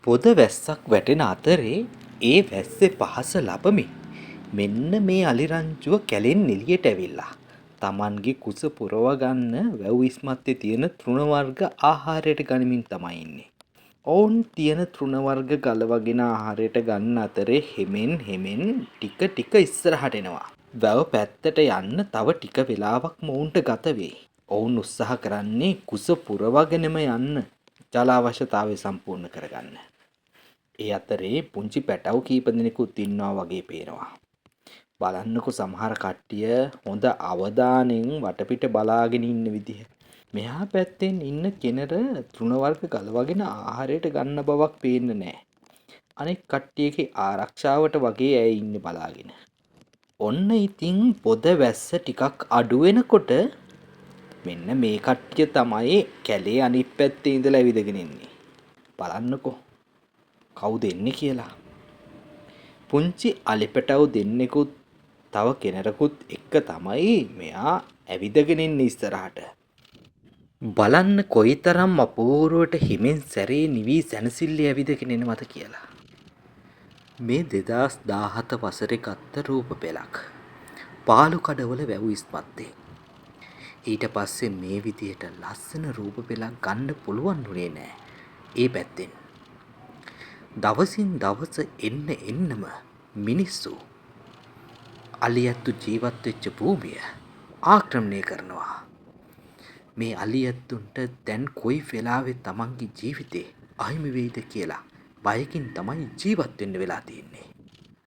පොද වැස්සක් වැටෙන අතරේ ඒ වැස්සේ පහස ලබමින් මෙන්න මේ අලිරංචුව කැලෙන් එළියට ඇවිල්ලා Tamanගේ කුස පුරව ගන්න වැව් ඉස්මත්තේ තියෙන තෘණ වර්ග ආහාරයට ගනිමින් තමයි ඉන්නේ. ඔවුන් තියෙන තෘණ වර්ග ගලවගෙන ආහාරයට ගන්න අතරේ හෙමෙන් ටික ටික ඉස්සරහට එනවා. වැව පැත්තට යන්න තව ටික වෙලාවක් මොවුන්ට ගත වෙයි. ඔවුන් උත්සාහ කරන්නේ කුස පුරවගෙනම යන්න ජල අවශ්‍යතාවය සම්පූර්ණ කරගන්න. ඒ අතරේ පුංචි පැටව් කීප දෙනෙකුත් ඉන්නවා වගේ පේනවා. බලන්නකො සමහර කට්ටිය හොඳ අවධානයෙන් වටපිට බලාගෙන ඉන්න විදිහ. මෙහා පැත්තෙන් ඉන්න කෙනර තෘණ වර්ග ගලවගෙන ආහාරයට ගන්න බවක් පේන්නේ නැහැ. අනෙක් කට්ටියගේ ආරක්ෂාවට වගේ ඇය ඉන්නේ බලාගෙන. ඔන්න ඉතින් පොද වැස්ස ටිකක් අඩු වෙනකොට මෙන්න මේ කට්ටිය තමයි කැලේ අනිත් පැත්තේ ඉඳලා ඇවිදගෙන ඉන්නේ. බලන්නකෝ කවුද එන්නේ කියලා. පුංචි අලිපැටව් දෙන්නෙකුත් තව කෙනෙකුත් එක්ක තමයි මෙයා ඇවිදගෙන ඉන්නේ ඉස්සරහට. බලන්න කොයිතරම් අපූර්වට හිමෙන් සැරේ නිවි සැනසille ඇවිදගෙන එනවද කියලා. මේ 2017 වසරේ ගත්ත රූප පෙළක්. පාලු කඩවල වැව් ඉස්මත්තේ. ඊට පස්සේ මේ විදියට ලස්සන රූප පෙළක් ගන්න පුළුවන් වුණේ නෑ. ඒ පැත්තෙන් දවසින් දවස එන්නම මිනිස්සු අලියැත්තු ජීවත් වෙච්ච භූමිය ආක්‍රමණය කරනවා. මේ අලියැත්තුන්ට දැන් කොයි වෙලාවෙ තමන්ගේ ජීවිතේ අහිමි වෙයිද කියලා බයකින් තමයි ජීවත් වෙන්න වෙලා තියෙන්නේ.